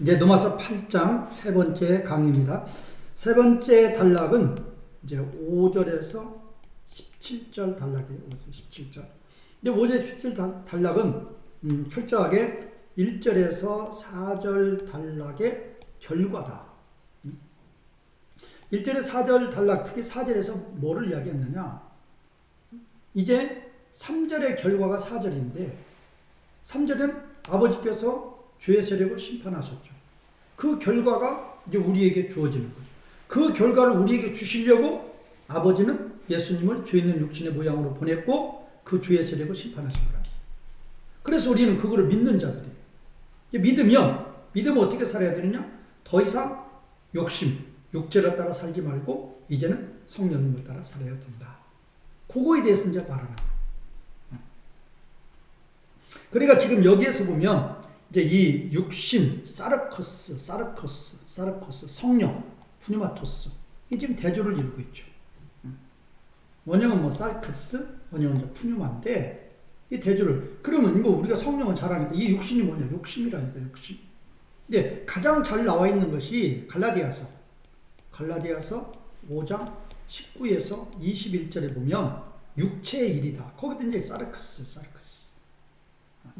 이제 로마서 8장 세 번째 강의입니다. 세 번째 단락은 이제 5절에서 17절 단락이에요. 5절 17절. 근데 5절 17절 단락은 철저하게 1절에서 4절 단락의 결과다. 1절에서 4절 단락, 특히 4절에서 뭐를 이야기했느냐? 이제 3절의 결과가 4절인데 3절은 아버지께서 죄의 세력을 심판하셨죠. 그 결과가 이제 우리에게 주어지는 거죠. 그 결과를 우리에게 주시려고 아버지는 예수님을 죄 있는 육신의 모양으로 보냈고 그 죄의 세력을 심판하신 거라. 그래서 우리는 그거를 믿는 자들이에요. 믿으면 어떻게 살아야 되느냐? 더 이상 욕심, 육체를 따라 살지 말고 이제는 성령님을 따라 살아야 된다. 그거에 대해서 이제 말하는 거예요. 그러니까 지금 여기에서 보면 이제 이 육신, 사르코스, 성령, 푸니마토스, 이 지금 대조를 이루고 있죠. 원형은 뭐 사르코스, 원형은 이제 푸니마인데 이 대조를, 그러면 이거 우리가 성령을 잘 아니까 이 육신이 뭐냐? 욕심이라니까, 욕심. 근데 가장 잘 나와 있는 것이 갈라디아서 5장 19에서 21절에 보면 육체의 일이다. 거기도 이제 사르코스.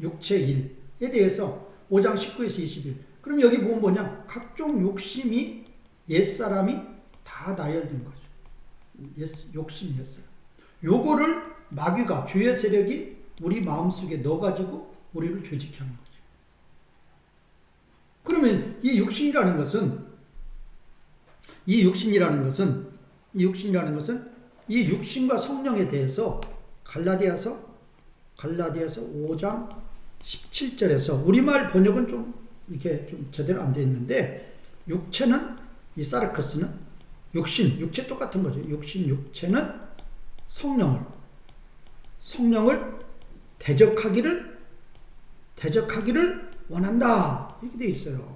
육체의 일에 대해서 5장 19에서 21. 그럼 여기 보면 뭐냐? 각종 욕심이 옛사람이 다 나열된 거죠. 욕심 옛사람. 요거를 마귀가, 죄의 세력이 우리 마음속에 넣어가지고 우리를 죄짓게 하는 거죠. 그러면 이 육신이라는 것은 이 육신과 성령에 대해서 갈라디아서 5장 17절에서 우리말 번역은 좀 이렇게 좀 제대로 안 되어 있는데, 육체는 이 사르커스는 육체 똑같은 거죠. 육체는 성령을 대적하기를 원한다. 이렇게 되어 있어요.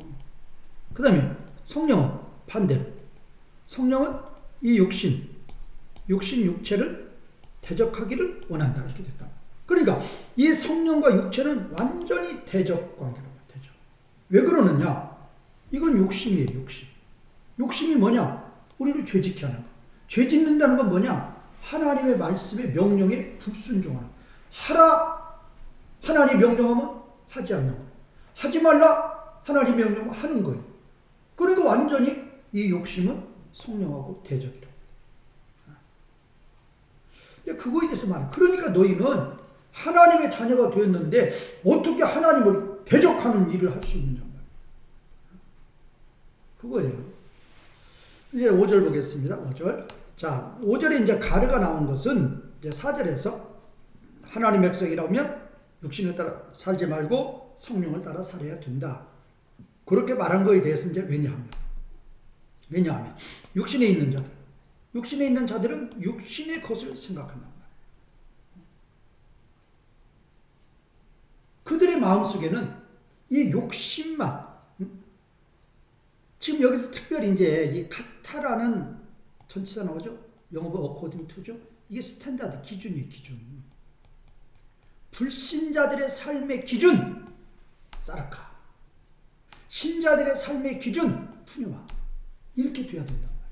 그 다음에 성령은 반대로, 성령은 이 육체를 대적하기를 원한다. 이렇게 됐다. 그러니까 이 성령과 육체는 완전히 대적 관계라고. 대적. 왜 그러느냐? 이건 욕심이에요. 욕심이 뭐냐? 우리를 죄짓게 하는 거. 죄 짓는다는 건 뭐냐? 하나님의 말씀에 명령에 불순종하는 거. 하라, 하나님 명령하면 하지 않는 거예요. 하지 말라, 하나님 명령하면 하는 거예요. 그러니까 완전히 이 욕심은 성령하고 대적이라고. 그거에 대해서 말해요. 그러니까 너희는 하나님의 자녀가 되었는데 어떻게 하나님을 대적하는 일을 할 수 있느냐 말이에요. 그거예요. 이제 5절 보겠습니다. 5절. 자, 5절에 이제 가르가 나온 것은 이제 4절에서 하나님의 백성이라면 육신을 따라 살지 말고 성령을 따라 살아야 된다. 그렇게 말한 거에 대해서 이제 왜냐하면 육신에 있는 자들은 육신의 것을 생각한단 말이에요. 그들의 마음속에는 이 욕심만, 지금 여기서 특별히 이제 이 카타라는 전치사 나오죠? 영어로 according to죠? 이게 스탠다드 기준이에요, 기준. 불신자들의 삶의 기준, 사르카. 신자들의 삶의 기준, 푸니마. 이렇게 돼야 된단 말이에요.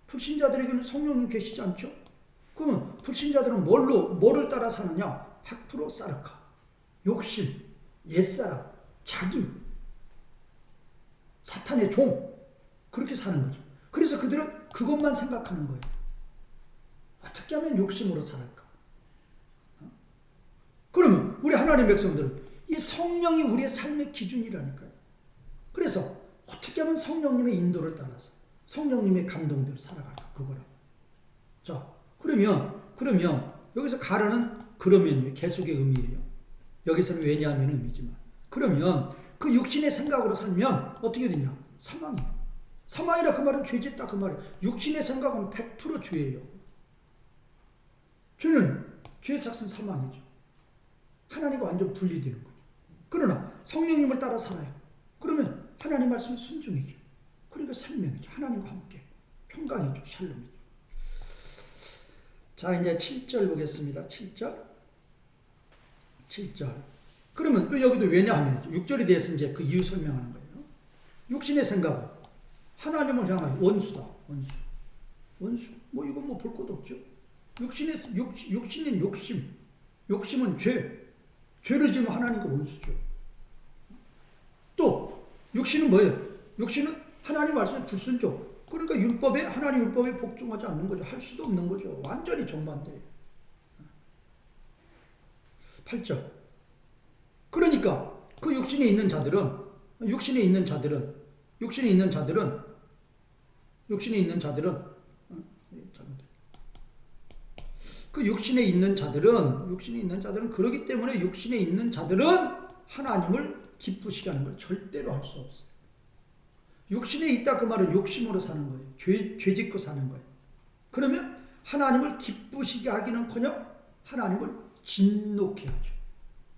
불신자들에게는 성령님 계시지 않죠? 그러면 불신자들은 뭐를 따라 사느냐? 100% 사르카. 욕심, 옛사람, 자기, 사탄의 종. 그렇게 사는 거죠. 그래서 그들은 그것만 생각하는 거예요. 어떻게 하면 욕심으로 살을까? 그러면 우리 하나님의 백성들은 이 성령이 우리의 삶의 기준이라니까요. 그래서 어떻게 하면 성령님의 인도를 따라서 성령님의 감동대로 살아갈까? 그거라. 자, 그러면 여기서 가르는 그러면요, 계속의 의미예요. 여기서는 왜냐하면 의미지만, 그러면 그 육신의 생각으로 살면 어떻게 되냐? 사망이라 그 말은 죄짓다 그 말이에요. 육신의 생각은 100% 죄예요. 죄의 삭은 사망이죠. 하나님과 완전 분리되는 거죠. 그러나 성령님을 따라 살아요. 그러면 하나님 말씀은 순종이죠. 그러니까 생명이죠. 하나님과 함께 평강이죠. 샬롬이죠. 자, 이제 7절 보겠습니다. 7절. 그러면 또 여기도 왜냐하면 6절에 대해서 이제 그 이유 설명하는 거예요. 육신의 생각은 하나님을 향하여 원수다. 원수. 뭐 이건 뭐 볼 것도 없죠. 육신인 욕심. 욕심은 죄. 죄를 지으면 하나님과 원수죠. 또 육신은 뭐예요? 육신은 하나님 말씀에 불순종. 그러니까 하나님 율법에 복종하지 않는 거죠. 할 수도 없는 거죠. 완전히 정반대예요. 8절. 그러니까 그 육신에 있는 자들은 그렇기 때문에 육신에 있는 자들은 하나님을 기쁘시게 하는 걸 절대로 할 수 없어요. 육신에 있다 그 말은 욕심으로 사는 거예요. 죄 짓고 사는 거예요. 그러면 하나님을 기쁘시게 하기는커녕 하나님을 진노케 하죠.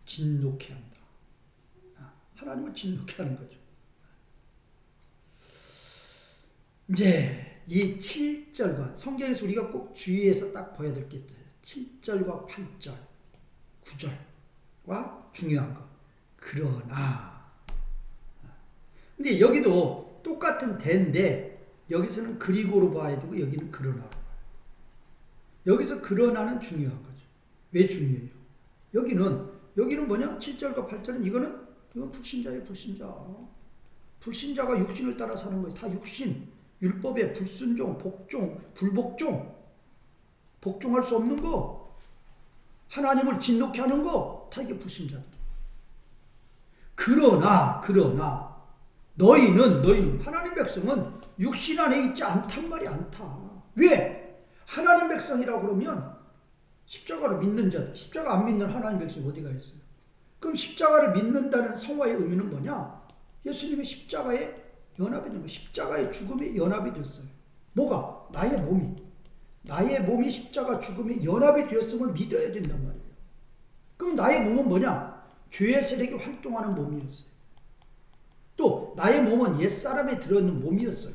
진노케 한다. 하나님을 진노케 하는 거죠. 이제 이 7절과 성경에서 우리가 꼭 주의해서 딱 봐야 될 게 있어요. 7절과 8절, 9절과 중요한 거. 그러나. 근데 여기도 똑같은 대인데 여기서는 그리고로 봐야 되고 여기는 그러나로 봐요. 여기서 그러나는 중요한 거죠. 왜 중요해요? 여기는 뭐냐? 7절과 8절은 이건 불신자예요. 불신자가 육신을 따라 사는 거예요. 다 육신. 율법에 불순종, 복종, 불복종. 복종할 수 없는 거. 하나님을 진노케 하는 거. 다 이게 불신자들이에요. 그러나 너희는 하나님 백성은 육신 안에 있지 않단 말이 않다. 왜? 하나님 백성이라고 그러면 십자가를 믿는 자들, 십자가 안 믿는 하나님 백성이 어디가 있어요? 그럼 십자가를 믿는다는 성화의 의미는 뭐냐? 예수님의 십자가에 연합이 된 거예요. 십자가의 죽음에 연합이 됐어요. 뭐가? 나의 몸이 십자가 죽음에 연합이 되었음을 믿어야 된단 말이에요. 그럼 나의 몸은 뭐냐? 죄의 세력이 활동하는 몸이었어요. 또 나의 몸은 옛사람에 들어있는 몸이었어요.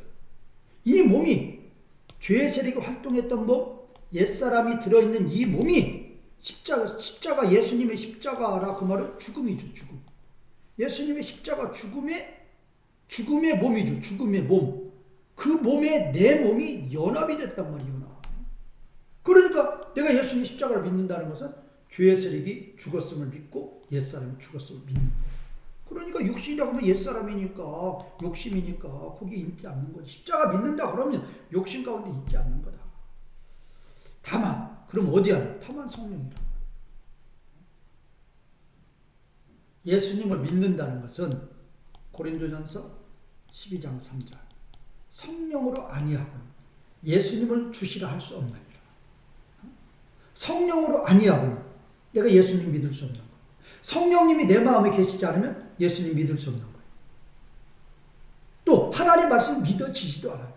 이 몸이 죄의 세력이 활동했던 몸, 옛사람이 들어있는 이 몸이 십자가 예수님의 십자가라 그 말은 죽음이죠. 죽음. 예수님의 십자가 죽음의 몸이죠. 죽음의 몸. 그 몸에 내 몸이 연합이 됐단 말이에요. 연합. 그러니까 내가 예수님 십자가를 믿는다는 것은 죄의 세력이 죽었음을 믿고 옛사람이 죽었음을 믿는 거예요. 그러니까 육신이라고 하면 옛사람이니까 욕심이니까 거기 있지 않는 거지. 십자가 믿는다 그러면 욕심 가운데 있지 않는 거다. 다만 그럼 어디 하냐? 다만 성령이다. 예수님을 믿는다는 것은 고린도전서 12장 3절 성령으로 아니하고는 예수님을 주시라 할 수 없느니라. 성령으로 아니하고는 내가 예수님 믿을 수 없는 거예요. 성령님이 내 마음에 계시지 않으면 예수님 믿을 수 없는 거예요. 또 하나님의 말씀 믿어지지도 않아요.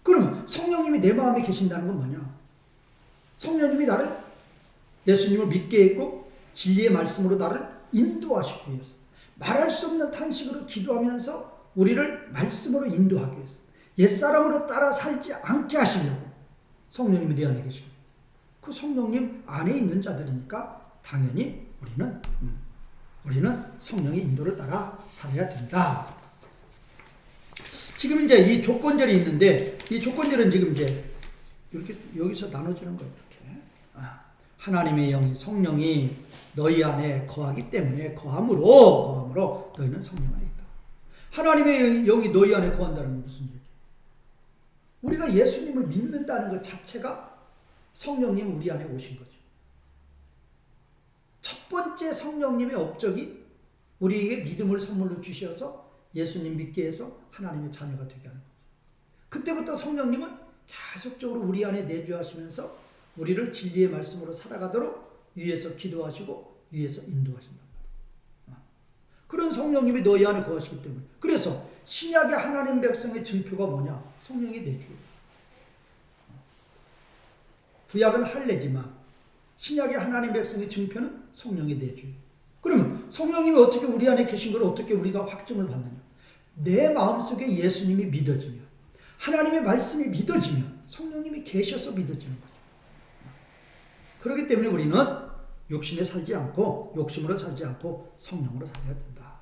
그러면 성령님이 내 마음에 계신다는 건 뭐냐? 성령님이 나를 예수님을 믿게 했고 진리의 말씀으로 나를 인도하시기 위해서 말할 수 없는 탄식으로 기도하면서 우리를 말씀으로 인도하기 위해서 옛사람으로 따라 살지 않게 하시려고 성령님이 내 안에 계시고 그 성령님 안에 있는 자들이니까 당연히 우리는 성령의 인도를 따라 살아야 된다. 지금 이제 이 조건절이 있는데 이 조건절은 지금 이제 이렇게 여기서 나눠지는 거예요. 이렇게 하나님의 영이 성령이 너희 안에 거하기 때문에 거함으로 너희는 성령 안에 있다. 하나님의 영이 너희 안에 거한다는 건 무슨 얘기예요? 우리가 예수님을 믿는다는 것 자체가 성령님 우리 안에 오신 거죠. 첫 번째 성령님의 업적이 우리에게 믿음을 선물로 주셔서 예수님 믿게 해서 하나님의 자녀가 되게 하는 거죠. 그때부터 성령님은 계속적으로 우리 안에 내주하시면서 우리를 진리의 말씀으로 살아가도록 위에서 기도하시고 위에서 인도하신단 말이에요. 그런 성령님이 너희 안에 거하시기 때문에 그래서 신약의 하나님 백성의 증표가 뭐냐? 성령이 내주예요. 구약은 할례지만 신약의 하나님 백성의 증표는 성령의 내주예요. 그러면 성령님이 어떻게 우리 안에 계신 걸 어떻게 우리가 확증을 받느냐? 내 마음속에 예수님이 믿어지면 하나님의 말씀이 믿어지면 성령님이 계셔서 믿어지는 거죠. 그렇기 때문에 우리는 육신에 살지 않고 욕심으로 살지 않고 성령으로 살아야 된다.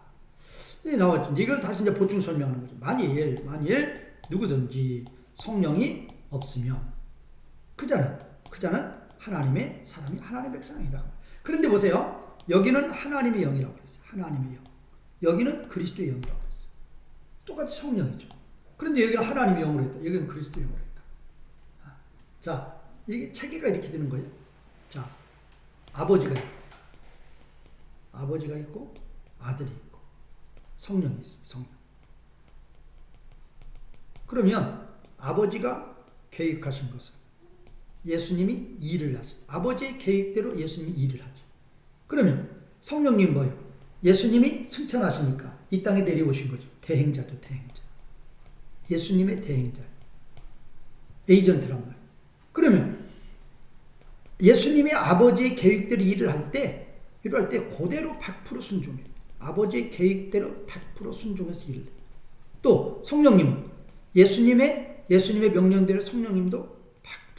이 나왔죠. 이걸 다시 이제 보충 설명하는 거죠. 만일 누구든지 성령이 없으면 그자는 하나님의 사람이 하나님의 백성이다. 그런데 보세요. 여기는 하나님의 영이라고 그랬어요. 하나님의 영. 여기는 그리스도의 영이라고 그랬어요. 똑같이 성령이죠. 그런데 여기는 하나님의 영으로 했다. 여기는 그리스도의 영으로 했다. 자, 이게 체계가 이렇게 되는 거예요. 자, 아버지가 있고 아들이 있고 성령이 있어요. 성령. 그러면 아버지가 계획하신 것을 예수님이 일을 하죠. 아버지의 계획대로 예수님이 일을 하죠. 그러면 성령님 뭐예요? 예수님이 승천하시니까 이 땅에 내려오신 거죠. 대행자도 대행자. 예수님의 대행자. 에이전트란 말이에요. 그러면 예수님이 아버지의 계획대로 일을 할 때 그대로 100% 순종해요. 아버지의 계획대로 100% 순종해서 일을 해요. 또 성령님은 예수님의 명령대로 성령님도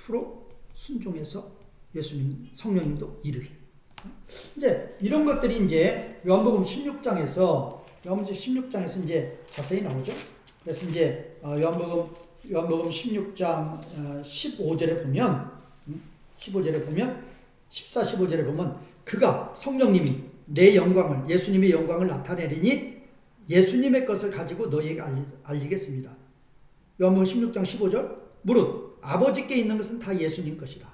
100% 순종해서 성령님도 일을 해요. 이제 이런 것들이 이제 요한복음 16장에서 이제 자세히 나오죠. 그래서 이제 요한복음 16장 15절에 보면 14, 15절에 보면 그가 성령님이 내 영광을 예수님의 영광을 나타내리니 예수님의 것을 가지고 너희에게 알리겠습니다. 요한복음 16장 15절 무릇 아버지께 있는 것은 다 예수님 것이라.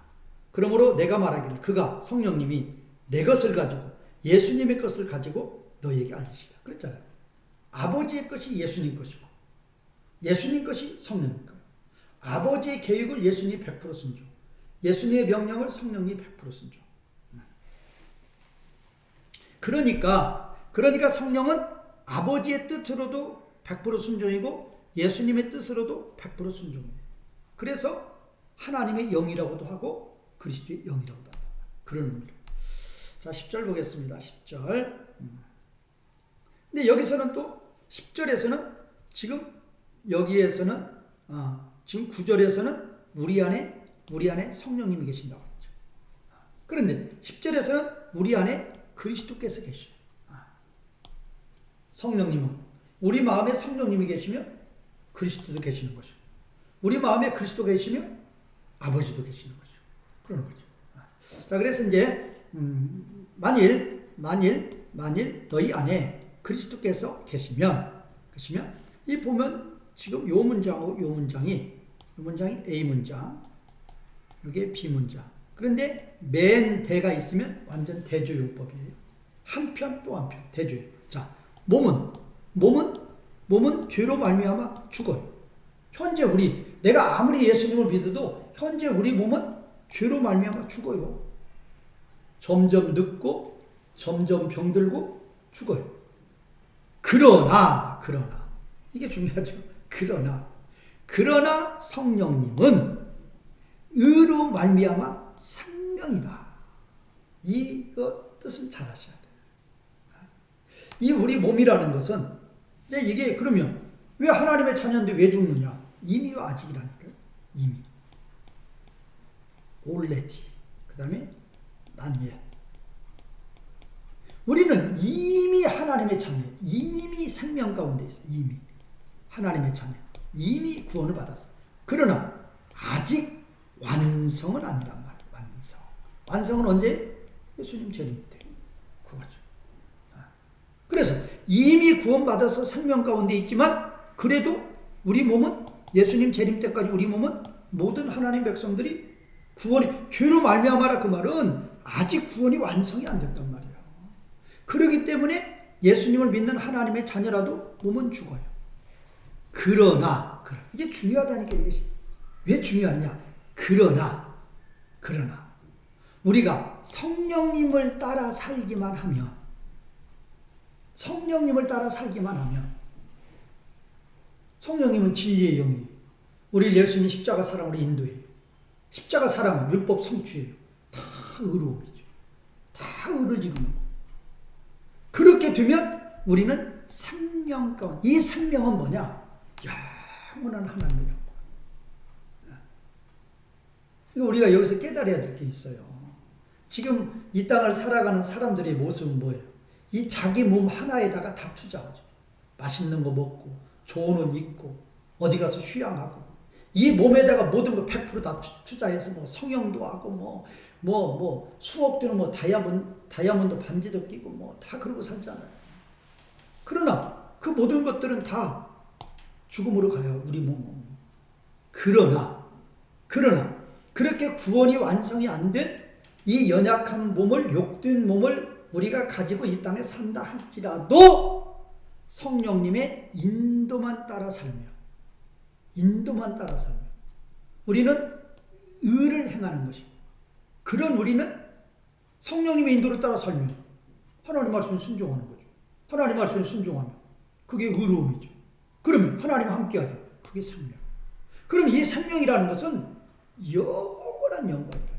그러므로 내가 말하기를 그가 성령님이 내 것을 가지고 예수님의 것을 가지고 너희에게 알리시라. 그랬잖아요. 아버지의 것이 예수님 것이고 예수님 것이 성령님 것. 아버지의 계획을 예수님이 100% 순종. 예수님의 명령을 성령님이 100% 순종. 그러니까 성령은 아버지의 뜻으로도 100% 순종이고 예수님의 뜻으로도 100% 순종이에요. 그래서 하나님의 영이라고도 하고 그리스도의 영이라고도 한다. 그런 의미로. 자, 10절 보겠습니다. 10절. 근데 여기서는 또 10절에서는 지금 여기에서는 지금 9절에서는 우리 안에 성령님이 계신다고 했죠. 그런데 10절에서는 우리 안에 그리스도께서 계셔요. 성령님은 우리 마음에 성령님이 계시면 그리스도도 계시는 것이고 우리 마음에 그리스도가 계시면 아버지도 계시는 것이고 그런 거죠. 자, 그래서 이제 만일 너희 안에 그리스도께서 계시면 이 보면 지금 요 문장하고 요 문장이 A 문장, 이게 B 문장. 그런데 맨 대가 있으면 완전 대조용법이에요. 한편 또 한편 대조용. 자, 몸은 죄로 말미암아 죽어요. 현재 내가 아무리 예수님을 믿어도 현재 우리 몸은 죄로 말미암아 죽어요. 점점 늙고 점점 병들고 죽어요. 그러나 이게 중요하죠. 그러나 성령님은 의로 말미암아 생명이다. 이거 뜻을 잘 아셔야 돼요. 이 우리 몸이라는 것은 이제 이게 그러면 왜 하나님의 자녀인데 왜 죽느냐? 이미와 아직이라니까요. 이미. already. 그 다음에 not yet. 우리는 이미 하나님의 자녀, 이미 생명 가운데 있어. 이미 하나님의 자녀, 이미 구원을 받았어. 그러나 아직 완성은 아니란 말이에요. 완성은 언제? 예수님 재림 때. 그거죠. 그래서 이미 구원받아서 생명 가운데 있지만 그래도 우리 몸은 예수님 재림 때까지 우리 몸은 모든 하나님 백성들이 죄로 말미암아라 그 말은 아직 구원이 완성이 안 됐단 말이에요. 그렇기 때문에 예수님을 믿는 하나님의 자녀라도 몸은 죽어요. 그러나 이게 중요하다니까. 이것이 왜 중요하냐? 그러나 우리가 성령님을 따라 살기만 하면 성령님은 진리의 영이 우리 예수님 십자가 사랑으로 인도해요. 십자가 사랑은 율법 성취예요. 다 의로움이죠. 다 의를 이루는 거. 그렇게 되면 우리는 생명 가운데, 이 생명은 뭐냐? 영원한 하나님의 영광. 우리가 여기서 깨달아야 될 게 있어요. 지금 이 땅을 살아가는 사람들의 모습은 뭐예요? 이 자기 몸 하나에다가 다 투자하죠. 맛있는 거 먹고 좋은 옷 입고 어디 가서 휴양하고 이 몸에다가 모든 걸 100%다 투자해서 뭐 성형도 하고 수억 되는 다이아몬드 반지도 끼고 뭐 다 그러고 살잖아요. 그러나 그 모든 것들은 다 죽음으로 가요. 우리 몸은. 그러나 그렇게 구원이 완성이 안 된 이 연약한 몸을, 욕된 몸을 우리가 가지고 이 땅에 산다 할지라도 성령님의 인도만 따라 살며 우리는 의를 행하는 것이고, 그런 우리는 성령님의 인도를 따라 살며 하나님 말씀에 순종하는 거죠. 하나님 말씀에 순종하면 그게 의로움이죠. 그러면 하나님과 함께하죠. 그게 생명. 그럼 이 생명이라는 것은 영원한 영광이라는 거예요.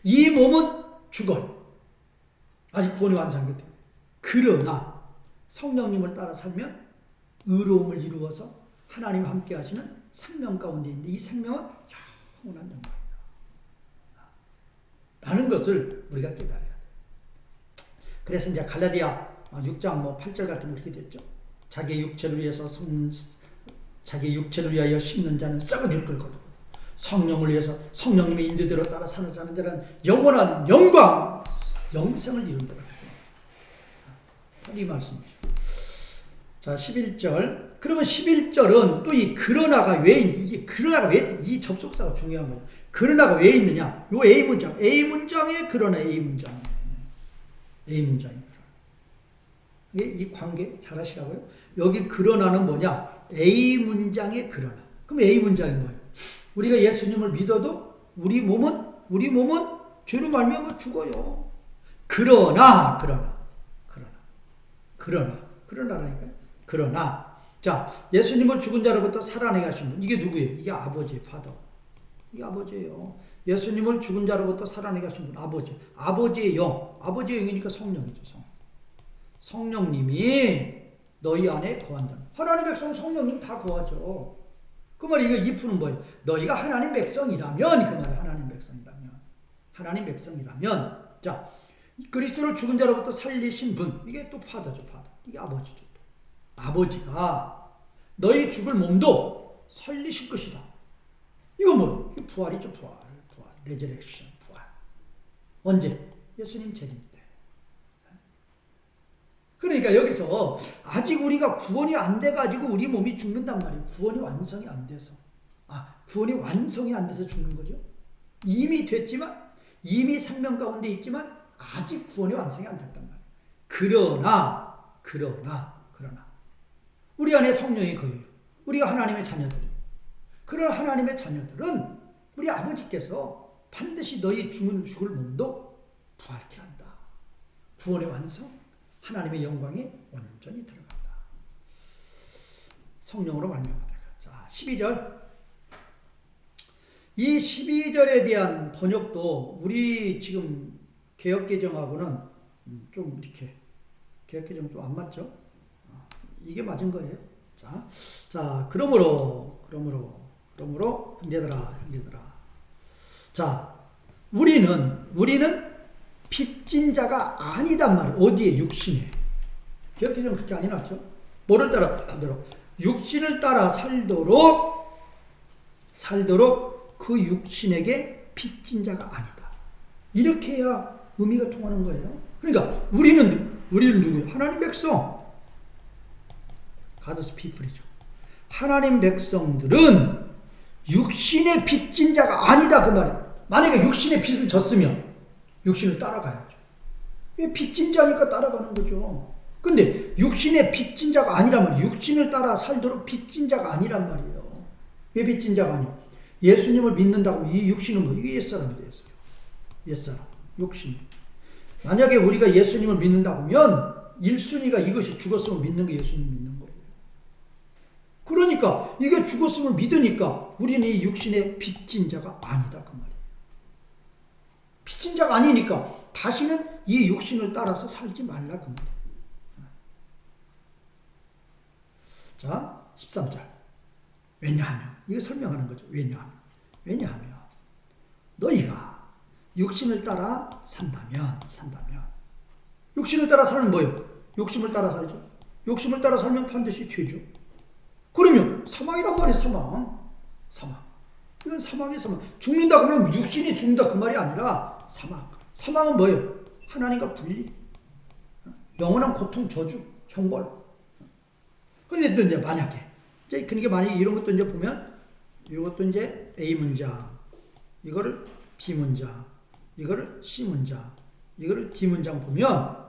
이 몸은 죽어요. 아직 구원이 완성이 돼요. 그러나 성령님을 따라 살면 의로움을 이루어서 하나님과 함께 하시는 생명 가운데 있는데, 이 생명은 영원한 영광이다 라는 것을 우리가 깨달아야 돼요. 그래서 이제 갈라디아 6장 8절 같은 거 이렇게 됐죠. 자기 육체를 위하여 심는 자는 썩어질 걸 거두고 성령을 위해서 성령님의 인도대로 따라 사는 자는 영원한 영광, 영생을 이룬다. 이 말씀이죠. 자, 11절. 그러면 11절은 또 이 그러나가 왜 이 접속사가 중요한 거예요. 그러나가 왜 있느냐? 요 A문장에 그러나 A문장이에요. 이 관계 잘 하시라고요. 여기 그러나는 뭐냐? A문장의 그러나. 그럼 A문장이 뭐예요? 우리가 예수님을 믿어도 우리 몸은 죄로 말미암아 죽어요. 그러나라니까요. 그러나 자, 예수님을 죽은 자로부터 살아나게 하신 분, 이게 누구예요? 이게 아버지예요. 파더. 이게 아버지예요. 예수님을 죽은 자로부터 살아나게 하신 분, 아버지의 영이니까 성령이죠. 성령님이 너희 안에 거한다. 하나님 백성 성령님 다 거하죠. 그 말이 이거 이프는 뭐예요? 너희가 하나님 백성이라면, 그 말이에요. 하나님 백성이라면. 자, 그리스도를 죽은 자로부터 살리신 분, 이게 또 파더죠. 이게 아버지죠. 아버지가 너희 죽을 몸도 살리실 것이다. 이거 뭐? 이게 부활이죠. 부활. 레저렉션, 부활. 언제? 예수님 재림 때. 그러니까 여기서 아직 우리가 구원이 안 돼가지고 우리 몸이 죽는단 말이에요. 구원이 완성이 안 돼서. 구원이 완성이 안 돼서 죽는 거죠. 이미 됐지만, 이미 생명 가운데 있지만 아직 구원이 완성이 안 됐단 말이에요. 그러나 우리 안에 성령이 거해요. 우리가 하나님의 자녀들이에요. 그런 하나님의 자녀들은 우리 아버지께서 반드시 너희 죽을 몸도 부활케 한다. 구원의 완성, 하나님의 영광에 온전히 들어간다. 성령으로 말미암아. 자, 12절. 이 12절에 대한 번역도 우리 지금 개역개정하고는 좀 이렇게 개역개정 좀 안 맞죠? 이게 맞은 거예요. 자, 그러므로 형제들아. 자, 우리는 빚진 자가 아니단 말이에요. 어디에? 육신에. 개역개정 그렇게 안 해놨죠? 뭐를 따라? 육신을 따라 살도록 그 육신에게 빚진 자가 아니다. 이렇게 해야 의미가 통하는 거예요. 그러니까 우리는 누구예요? 하나님 백성. God's people이죠. 하나님 백성들은 육신의 빚진 자가 아니다, 그 말이에요. 만약에 육신의 빚을 졌으면 육신을 따라가야죠. 왜? 빚진 자니까 따라가는 거죠. 근데 육신의 빚진 자가 아니란 말이에요. 육신을 따라 살도록 빚진 자가 아니란 말이에요. 왜 빚진 자가 아니에요? 예수님을 믿는다고 하면 이 육신은 뭐? 이게 옛사람이 됐어요. 옛사람, 욕심. 만약에 우리가 예수님을 믿는다고 하면 1순위가 이것이 죽었음을 믿는 게 예수님 믿는 거예요. 그러니까 이게 죽었음을 믿으니까 우리는 이 육신의 빚진 자가 아니다, 그 말이에요. 빚진 자가 아니니까 다시는 이 육신을 따라서 살지 말라, 그 말이에요. 자, 13절. 왜냐하면, 이거 설명하는 거죠. 왜냐하면 너희가 육신을 따라 산다면. 육신을 따라 살면 뭐예요? 욕심을 따라 살죠. 욕심을 따라 살면 반드시 죄죠. 그러면 사망이란 말이 사망. 이건 사망이에요, 사망. 죽는다 그러면 육신이 죽는다 그 말이 아니라 사망. 사망은 뭐예요? 하나님과 분리. 영원한 고통, 저주, 형벌. 그런데 또 이제 만약에, 그러니까 만약에 이런 것도 이제 보면, 이것도 이제 A 문장, 이거를 B 문장, 이거를 C 문장, 이거를 D 문장 보면,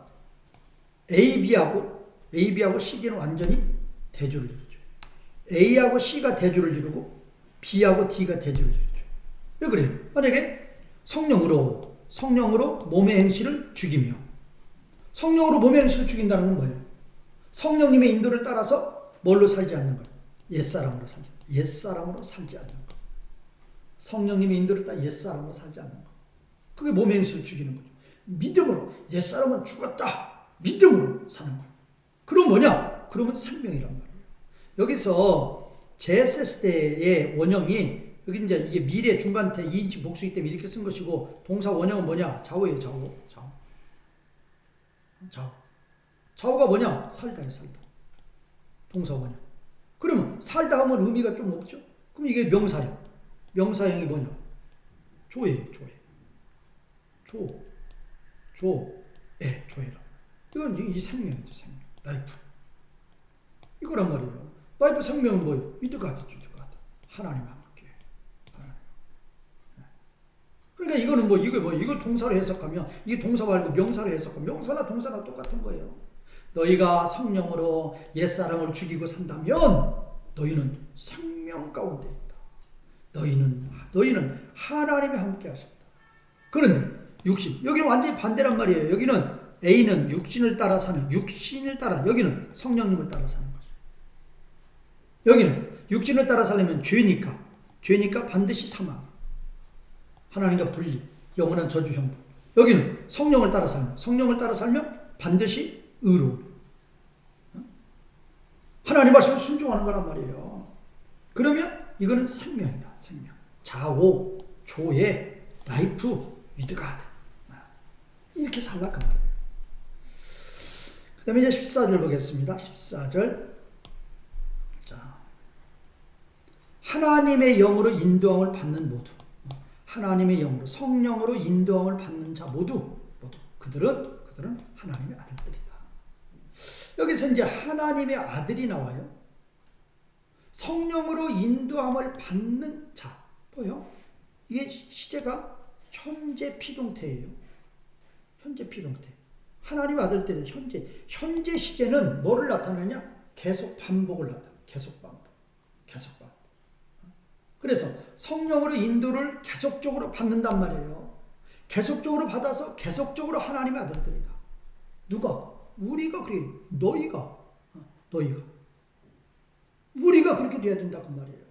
AB하고 CD는 완전히 대조를 이루죠. A하고 C가 대조를 이루고, B하고 D가 대조를 이루죠. 왜 그래요? 만약에 성령으로 몸의 행실을 죽이며, 성령으로 몸의 행실을 죽인다는 건 뭐예요? 성령님의 인도를 따라서 뭘로 살지 않는 거예요? 옛사람으로 살지 않는 거. 성령님의 인도를 따라 옛사람으로 살지 않는 거. 그게 몸의 행실을 죽이는 거죠. 믿음으로 옛사람은 죽었다. 믿음으로 사는 거예요. 그럼 뭐냐? 그러면 생명이란 말이에요. 여기서 제세스 때의 원형이 여기 이제 이게 미래 중간태 2인칭 복수이기 때문에 이렇게 쓴 것이고, 동사 원형은 뭐냐? 좌우예요, 좌우. 좌우가 뭐냐? 살다예요, 살다. 동사 원형. 그러면 살다 하면 의미가 좀 없죠? 그럼 이게 명사형. 명사형이 뭐냐? 조예요, 조예라. 이건 이 생명이죠, 생명. 라이프. 이거란 말이에요. 라이프 생명은 뭐예요? 이드가드죠, 이드가드. 하나님과 함께. 그러니까 이거는 이걸 동사로 해석하면, 이게 동사 말고 명사로 해석하면, 명사나 동사나 똑같은 거예요. 너희가 성령으로 옛사람을 죽이고 산다면, 너희는 생명 가운데 있다. 너희는 하나님과 함께 하신다. 그런데, 육신. 여기는 완전히 반대란 말이에요. 여기는 A는 육신을 따라 사는, 여기는 성령님을 따라 사는 거죠. 여기는 육신을 따라 살려면 죄니까 반드시 사망. 하나님과 분리, 영원한 저주 형벌. 여기는 성령을 따라 살면 반드시 의로움. 하나님 말씀에 순종하는 거란 말이에요. 그러면 이거는 생명이다, 생명. 자오, 조예, 라이프, 위드가드. 이렇게 살라 그 말이에요. 그 다음에 이제 14절 보겠습니다. 14절. 자, 하나님의 영으로 인도함을 받는 모두. 하나님의 영으로, 성령으로 인도함을 받는 자 모두 그들은 하나님의 아들들이다. 여기서 이제 하나님의 아들이 나와요. 성령으로 인도함을 받는 자. 뭐요? 이게 시제가 현재 피동태예요. 현재 피동태. 하나님의 아들들의 현재 시제는 뭐를 나타내냐? 계속 반복을 나타내. 계속 반복. 그래서 성령으로 인도를 계속적으로 받는단 말이에요. 계속적으로 받아서 계속적으로 하나님의 아들들이다. 누가? 우리가 그래. 너희가. 우리가 그렇게 돼야 된다 그 말이에요.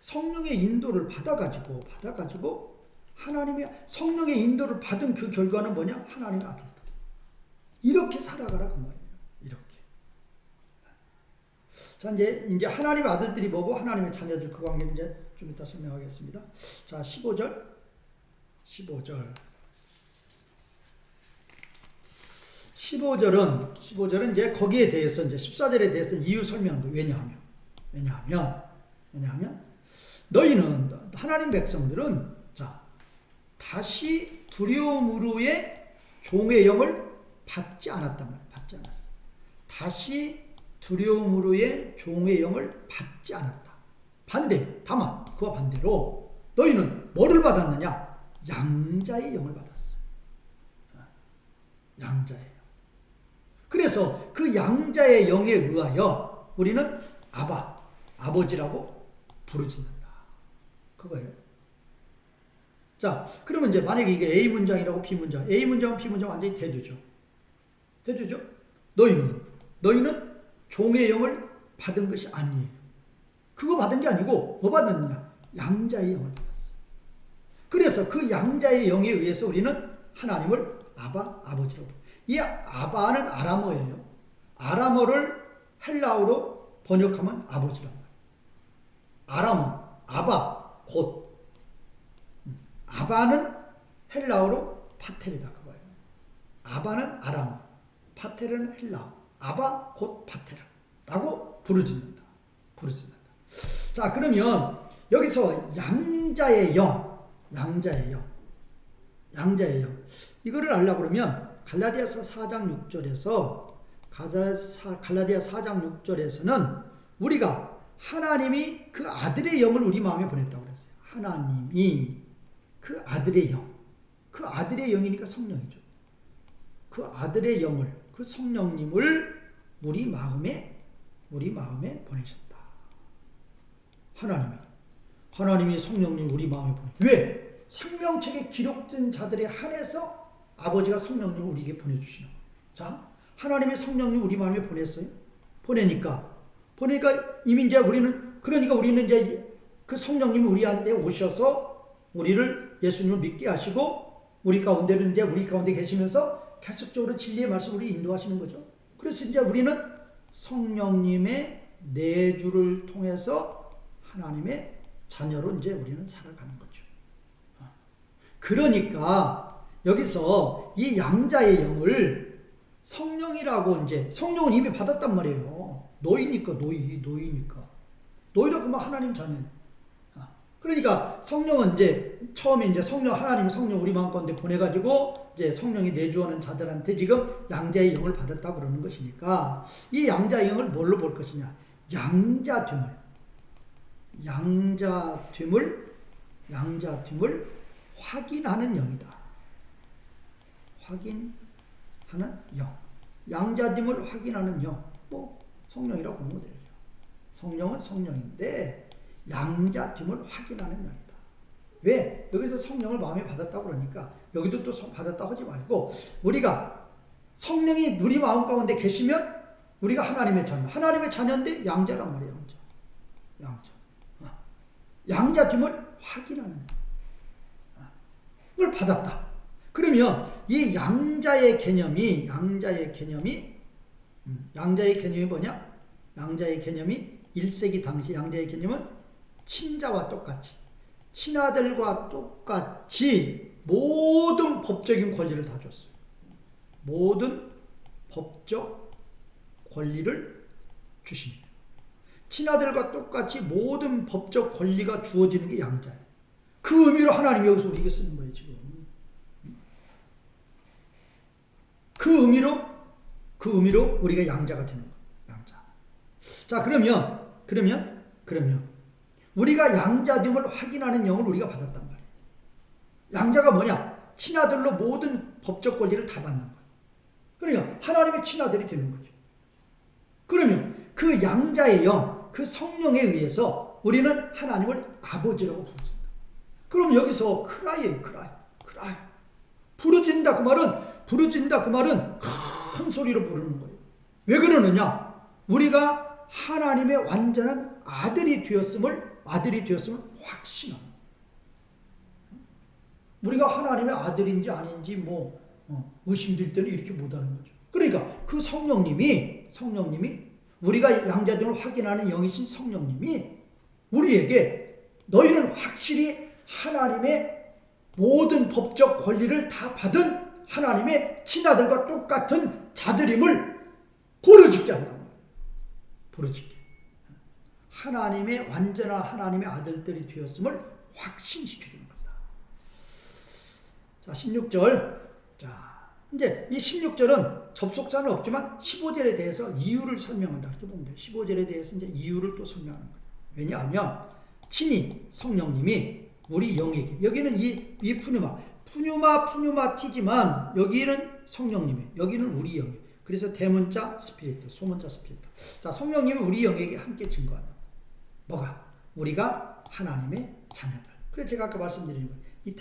성령의 인도를 받아가지고 하나님의 성령의 인도를 받은 그 결과는 뭐냐? 하나님의 아들들. 이렇게 살아가라 그 말이에요. 이렇게. 자, 이제 하나님의 아들들이 뭐고 하나님의 자녀들 그 관계는 이제 좀 이따 설명하겠습니다. 자, 15절. 15절은 이제 거기에 대해서 이제 14절에 대해서 이유 설명도 왜냐하면 너희는 하나님 백성들은 자 다시 두려움으로의 종의 영을 받지 않았단 말이에요. 받지 않았어. 다시 두려움으로의 종의 영을 받지 않았다. 다만 그와 반대로 너희는 뭐를 받았느냐? 양자의 영을 받았어. 양자의 영. 그래서 그 양자의 영에 의하여 우리는 아버지라고 부르짖는다. 그거예요. 자, 그러면 이제 만약에 이게 A 문장이라고 B 문장, A 문장은 B 문장 완전히 대두죠. 너희는 종의 영을 받은 것이 아니에요. 그거 받은 게 아니고 뭐 받았느냐? 양자의 영을 받았어. 그래서 그 양자의 영에 의해서 우리는 하나님을 아버지라고. 이 아바는 아람어예요. 아람어를 헬라어로 번역하면 아버지란 말이에요. 아람어, 아바, 곧. 아바는 헬라어로 파텔이다 그거예요. 아바는 아람어, 파텔은 헬라어. 아바 곧 파테라라고 부르짖는다. 자, 그러면 여기서 양자의 영, 이거를 알려고 그러면 갈라디아서 4장 6절에서 갈라디아 4장 6절에서는 우리가 하나님이 그 아들의 영을 우리 마음에 보냈다고 그랬어요. 하나님이 그 아들의 영, 그 아들의 영이니까 성령이죠. 그 아들의 영을, 그 성령님을 우리 마음에 보내셨다. 하나님이 성령님 우리 마음에 보내. 왜? 생명책에 기록된 자들에 한해서 아버지가 성령님을 우리에게 보내주시는 거예요. 자, 하나님의 성령님 우리 마음에 보냈어요. 보내니까 이미 이제 우리는 이제 그 성령님이 우리한테 오셔서 우리를 예수님을 믿게 하시고 우리 가운데 계시면서 계속적으로 진리의 말씀을 인도하시는 거죠. 그래서 이제 우리는 성령님의 내주를 통해서 하나님의 자녀로 이제 우리는 살아가는 거죠. 그러니까 여기서 이 양자의 영을 성령이라고 이제 성령은 이미 받았단 말이에요. 너희니까. 너희도 그만 하나님 자녀. 그러니까 성령은 이제 처음에 이제 하나님이 성령 우리 마음 가운데 보내가지고 이제 성령이 내주하는 자들한테 지금 양자의 영을 받았다 그러는 것이니까 이 양자의 영을 뭘로 볼 것이냐? 양자됨을 확인하는 영이다. 확인하는 영. 양자됨을 확인하는 영. 뭐 성령이라고 보면 되죠. 성령은 성령인데 양자됨을 확인하는 영이다. 왜? 여기서 성령을 마음에 받았다고 그러니까 여기도 또 받았다고 하지 말고 우리가 성령이 우리 마음 가운데 계시면 우리가 하나님의 자녀인데 양자란 말이에요. 양자됨을 확인하는 걸 받았다. 그러면 이 양자의 개념이 뭐냐? 양자의 개념이 1세기 당시 양자의 개념은 친자와 똑같이 친아들과 똑같이 모든 법적인 권리를 다 줬어요. 모든 법적 권리를 주십니다. 친아들과 똑같이 모든 법적 권리가 주어지는 게 양자예요. 그 의미로 하나님이 여기서 우리에게 쓰는 거예요, 지금. 그 의미로 우리가 양자가 되는 거예요. 양자. 자, 그러면 우리가 양자됨을 확인하는 영을 우리가 받았단 말이에요. 양자가 뭐냐? 친아들로 모든 법적 권리를 다 받는 거예요. 그러니까 하나님의 친아들이 되는 거죠. 그러면 그 양자의 영, 그 성령에 의해서 우리는 하나님을 아버지라고 부르진다. 그럼 여기서 크라이예요. 부르진다 그 말은 큰 소리로 부르는 거예요. 왜 그러느냐? 우리가 하나님의 완전한 아들이 되었음을 확신합니다. 우리가 하나님의 아들인지 아닌지 의심될 때는 이렇게 못하는 거죠. 그러니까 그 성령님이 우리가 양자됨을 확인하는 영이신 성령님이 우리에게 너희는 확실히 하나님의 모든 법적 권리를 다 받은 하나님의 친아들과 똑같은 자들임을 부르짖게 한다는 거예요. 부르짖게. 하나님의 완전한 하나님의 아들들이 되었음을 확신시켜주는 겁니다. 자, 16절. 자, 이제 이 16절은 접속사는 없지만 15절에 대해서 이유를 설명한다. 이렇게 보면 돼요. 15절에 대해서 이제 이유를 또 설명하는 거예요. 왜냐하면 친히 성령님이 우리 영에게, 여기는 이 푸뉴마티지만 여기는 성령님이, 여기는 우리 영이. 그래서 대문자 스피리트, 소문자 스피리트. 자, 성령님이 우리 영에게 함께 증거한다. 뭐가? 우리가 하나님의 자녀들. 그래서 제가 아까 말씀드린 거예요. 이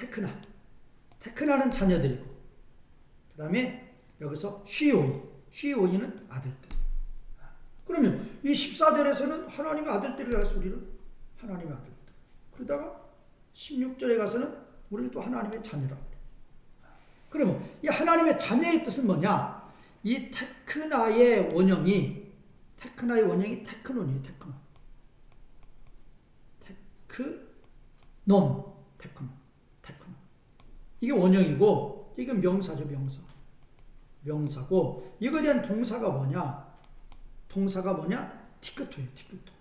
테크나는 자녀들이고, 그 다음에 여기서 쉬오이는 아들들. 그러면 이 14절에서는 하나님의 아들들이라 해서 우리를 하나님의 아들들. 그러다가 16절에 가서는 우리를 또 하나님의 자녀라고 그래요. 그러면 이 하나님의 자녀의 뜻은 뭐냐? 이 테크나의 원형이 테크논이에요. 테크논. 이게 원형이고 이건 명사죠. 명사고 이거에 대한 동사가 뭐냐? 티크토예요. 티크토.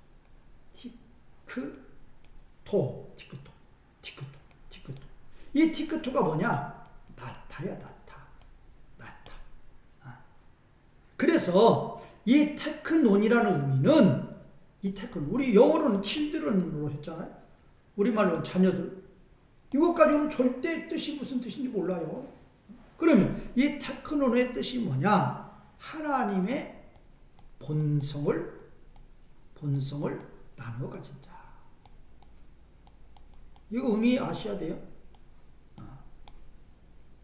이 티크토가 뭐냐? 나타야. 그래서 이 테크논이라는 의미는 우리 영어로는 children으로 했잖아요. 우리말로는 자녀들. 이것 가지고는 절대 뜻이 무슨 뜻인지 몰라요. 그러면 이 테크논의 뜻이 뭐냐? 하나님의 본성을 나누어 가진 자. 이거 의미 아셔야 돼요.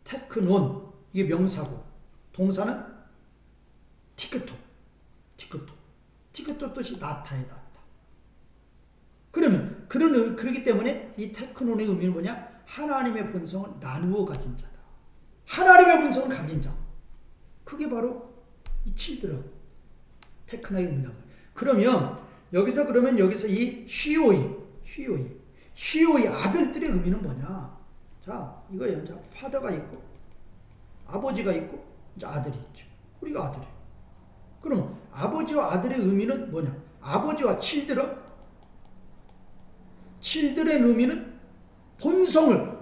테크논, 이게 명사고, 동사는 티크토 뜻이 나타에 나타. 그러면 그러기 때문에 이 테크논의 의미는 뭐냐? 하나님의 본성을 나누어 가진 자다. 하나님의 본성을 가진 자. 그게 바로 이 children, 테크나의 의미다. 그러면 여기서 이 쉬오이 아들들의 의미는 뭐냐? 자, 이거예요. 자, 파더가 있고 아버지가 있고 이제 아들이 있죠. 우리가 아들이에요. 그럼 아버지와 아들의 의미는 뭐냐? 아버지와 children의 의미는 본성을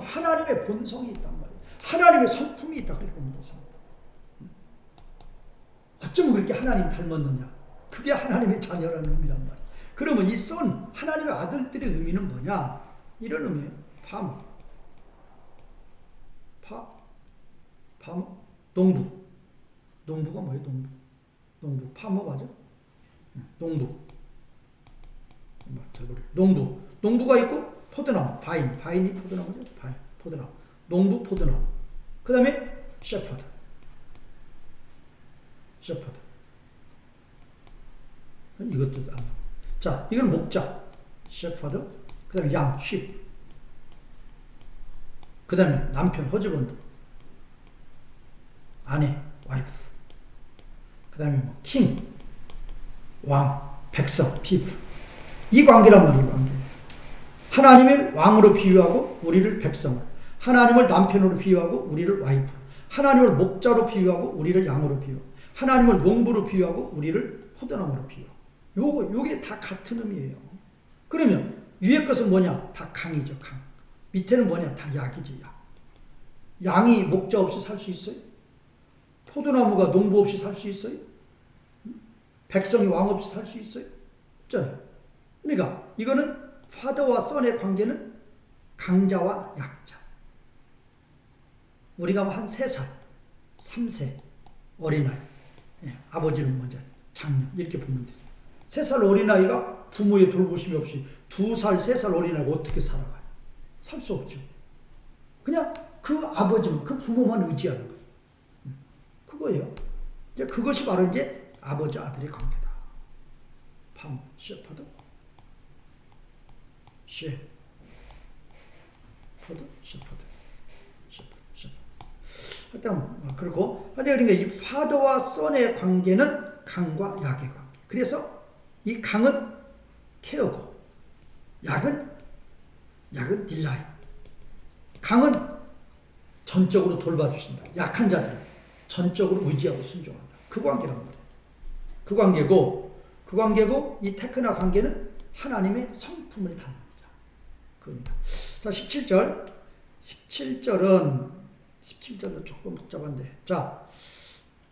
하나님의 본성이 있단 말이에요. 하나님의 성품이 있다 그렇게 봅니다. 어쩌면 그렇게 하나님 닮았느냐? 그게 하나님의 자녀라는 의미란 말이에요. 그러면 이 하나님의 아들들의 의미는 뭐냐? 이런 의미예요. 농부가 뭐예요? 농부. 파머 맞아? 농부가 있고 포도나무, 바인이 포도나무죠? 포도나무. 농부, 포도나무. 그 다음에 셰퍼드. 이것도 안 나와. 자, 이건 목자, 셰퍼드. 그 다음에 양, sheep. 그 다음에 남편, 허즈번드. 아내, 와이프. 그 다음에 킹, 왕, 백성, people. 이 관계란 말이에요. 관계. 하나님을 왕으로 비유하고 우리를 백성을, 하나님을 남편으로 비유하고 우리를 와이프, 하나님을 목자로 비유하고 우리를 양으로 비유, 하나님을 농부로 비유하고 우리를 포도나무로 비유. 요게 다 같은 의미예요. 그러면 위에 것은 뭐냐? 다 강이죠. 강. 밑에는 뭐냐? 다 약이죠. 약. 양이 목자 없이 살 수 있어요? 포도나무가 농부 없이 살 수 있어요? 백성이 왕 없이 살 수 있어요? 없잖아요. 그러니까 이거는 파더와 선의 관계는 강자와 약자. 우리가 한 3살, 3세 어린아이, 아버지는 먼저 장년 이렇게 보면 되죠. 3살 어린아이가 부모의 돌보심이 없이 2살, 3살 어린아이가 어떻게 살아가요? 살 수 없죠. 그냥 그 아버지만, 그 부모만 의지하는 거죠. 그거예요. 이제 그것이 바로 이제 아버지 아들의 관계다. 셰퍼드. 하여튼 그리고 그러니까 이 파더와 선의 관계는 강과 약의 관계. 그래서 이 강은 케어고, 약은 딜라이. 강은 전적으로 돌봐주신다. 약한 자들을 전적으로 의지하고 순종한다. 그 관계란 말이에요. 그 관계고 이 테크나 관계는 하나님의 성품을 닮는 자. 그겁니다. 자, 17절은 조금 복잡한데. 자,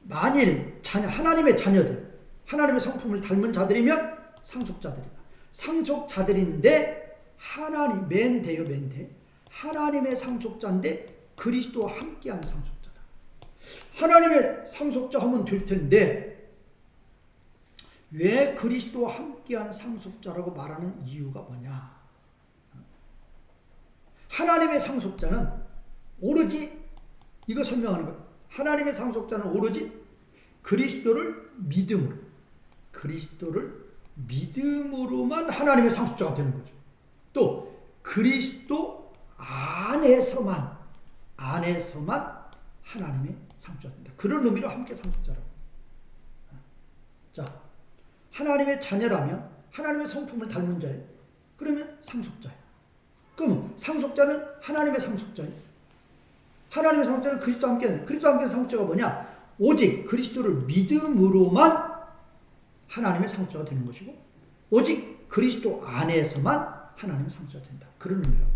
만일 하나님의 자녀들, 하나님의 성품을 닮은 자들이면 상속자들이다. 상속자들인데 맨대요. 하나님의 상속자인데 그리스도와 함께한 상속자다. 하나님의 상속자 하면 될 텐데 왜 그리스도와 함께한 상속자라고 말하는 이유가 뭐냐? 하나님의 상속자는 오로지 이거 설명하는 거예요. 하나님의 상속자는 오로지 그리스도를 믿음으로만 하나님의 상속자가 되는 거죠. 또 그리스도 안에서만 하나님의 상속자가 된다. 그런 의미로 함께 상속자라고. 자, 하나님의 자녀라면 하나님의 성품을 닮은 자예요. 그러면 상속자예요. 그럼 상속자는 하나님의 상속자예요. 하나님의 상속자는 그리스도와 함께, 그리스도와 함께 상속자가 뭐냐? 오직 그리스도를 믿음으로만 하나님의 상속자가 되는 것이고, 오직 그리스도 안에서만 하나님의 상속자가 된다. 그런 의미라고.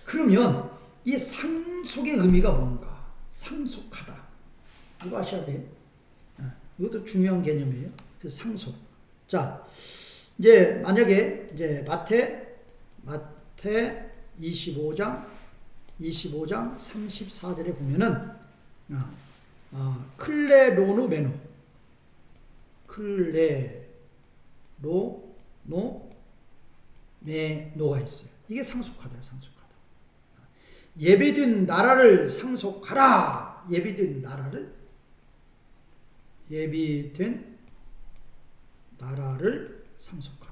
그러면 이 상속의 의미가 뭔가? 상속하다. 이거 아셔야 돼. 이것도 중요한 개념이에요. 그 상속. 자, 이제 만약에 이제 마태 25장 34절에 보면은 클레로노 메노가 있어요. 이게 상속하다, 상속하다. 예비된 나라를 상속하라. 예비된 나라를 상속하라.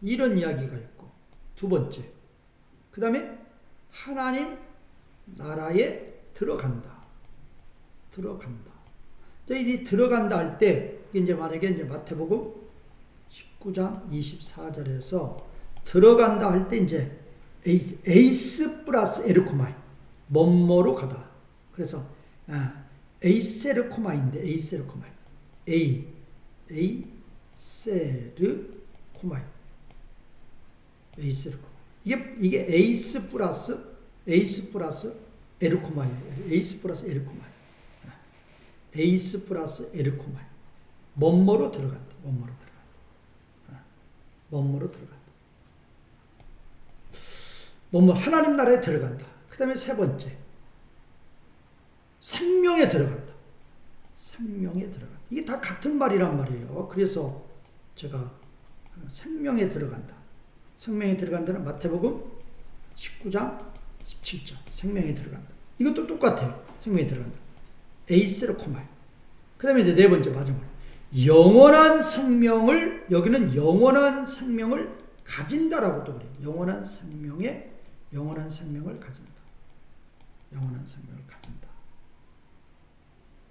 이런 이야기가 있고, 두 번째, 그 다음에 하나님 나라에 들어간다. 이 들어간다 할 때, 이제 만약에 이제 마태복음 19장 24절에서 들어간다 할 때 이제 에이스 플러스 에르코마이, 뭐뭐로 가다. 그래서 에이세르코마인데 에이세르코마이, 에이세르코마이. 이게 에이스 플러스 에르코마이. 에이스 플러스 에르코마이. 뭐뭐로 들어간다. 뭐뭐 하나님 나라에 들어간다. 그 다음에 세 번째, 생명에 들어간다. 이게 다 같은 말이란 말이에요. 그래서 제가 생명에 들어간다는 마태복음 19장 17절. 생명에 들어간다. 이것도 똑같아요. 생명에 들어간다. 에이스르코마이. 그 다음에 이제 네 번째, 마지막으로 영원한 생명을, 여기는 영원한 생명을 가진다라고 또 그래요. 영원한 생명을 가진다.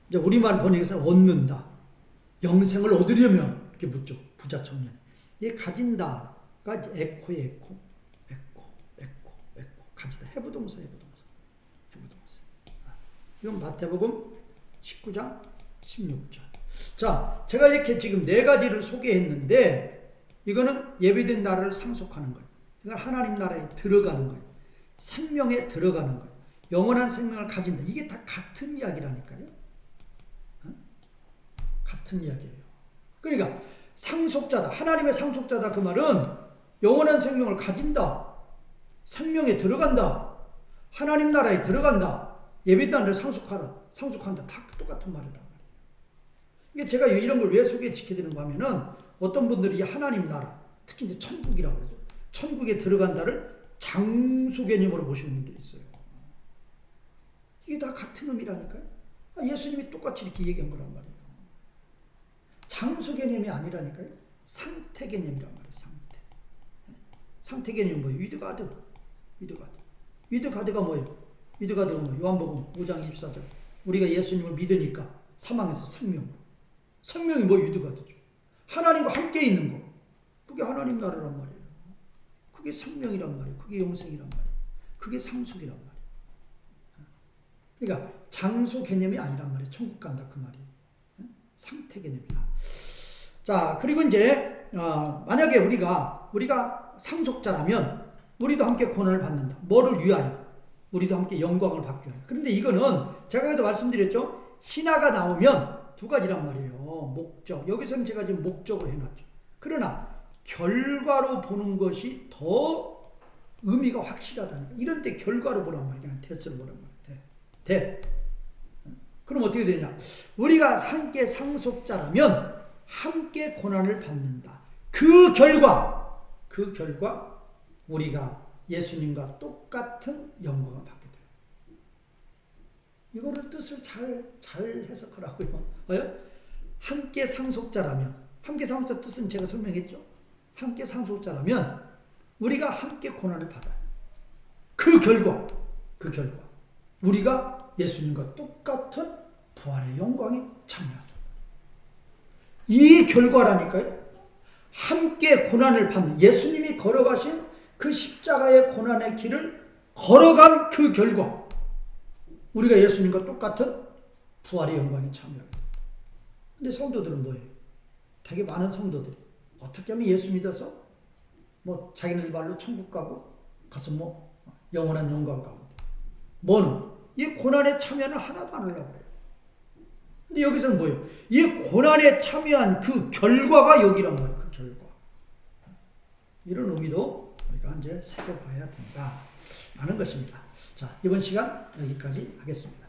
이제 우리말 번역에서는 얻는다. 영생을 얻으려면 이렇게 묻죠. 부자 청년. 이 가진다가 에코의 에코. 가지다. 해부동사. 이건 마태복음 19장 16절. 자, 제가 이렇게 지금 네 가지를 소개했는데, 이거는 예비된 나라를 상속하는 거예요. 이건 하나님 나라에 들어가는 거예요. 생명에 들어가는 거예요. 영원한 생명을 가진다. 이게 다 같은 이야기라니까요. 같은 이야기예요. 그러니까 상속자다. 하나님의 상속자다. 그 말은 영원한 생명을 가진다. 생명에 들어간다. 하나님 나라에 들어간다. 예비된 나라를 상속한다. 다 똑같은 말이란 말이에요. 이게 제가 이런 걸 왜 소개시켜드리는가 하면은, 어떤 분들이 하나님 나라, 특히 이제 천국이라고 그러죠. 천국에 들어간다를 장소 개념으로 보시는 분들이 있어요. 이게 다 같은 의미라니까요. 예수님이 똑같이 이렇게 얘기한 거란 말이에요. 장소 개념이 아니라니까요. 상태 개념이란 말이에요. 상태 개념은 뭐예요? 위드가드가 뭐예요? 위드가드가 뭐예요? 요한복음 5장 24절. 우리가 예수님을 믿으니까 사망에서 생명이 뭐 위드가드죠. 하나님과 함께 있는 거. 그게 하나님 나라란 말이에요. 그게 생명이란 말이에요. 그게 영생이란 말이에요. 그게 상속이란 말이에요. 그러니까 장소 개념이 아니란 말이에요. 천국 간다 그 말이에요. 상태 개념이다. 자, 그리고 이제 만약에 우리가 상속자라면 우리도 함께 고난을 받는다. 뭐를 위하여? 우리도 함께 영광을 받기 위하여. 그런데 이거는 제가 그래도 말씀드렸죠. 신화가 나오면 두 가지란 말이에요. 목적. 여기서는 제가 지금 목적을 해놨죠. 그러나 결과로 보는 것이 더 의미가 확실하다니까. 이런 때 결과로 보란 말이야. 그냥 대스로 보란 말이야. 그럼 어떻게 되냐? 우리가 함께 상속자라면 함께 고난을 받는다. 그 결과 우리가 예수님과 똑같은 영광을 받게 돼요. 이거를 뜻을 잘 해석하라고요. 함께 상속자라면, 함께 상속자 뜻은 제가 설명했죠. 함께 상속자라면 우리가 함께 고난을 받아요. 그 결과 우리가 예수님과 똑같은 부활의 영광에 참여하다. 이 결과라니까요. 함께 고난을 받는 예수님이 걸어가신 그 십자가의 고난의 길을 걸어간 그 결과 우리가 예수님과 똑같은 부활의 영광에 참여하게. 근데 성도들은 뭐예요? 되게 많은 성도들이 어떻게 하면 예수 믿어서 뭐 자기네들 말로 천국 가서 뭐 영원한 영광 가고 뭐는 이 고난에 참여는 하나도 안 하려고 그래요. 근데 여기서는 뭐예요? 이 고난에 참여한 그 결과가 여기란 말이에요. 그 결과. 이런 의미도 우리가 이제 새겨봐야 된다. 라는 것입니다. 자, 이번 시간 여기까지 하겠습니다.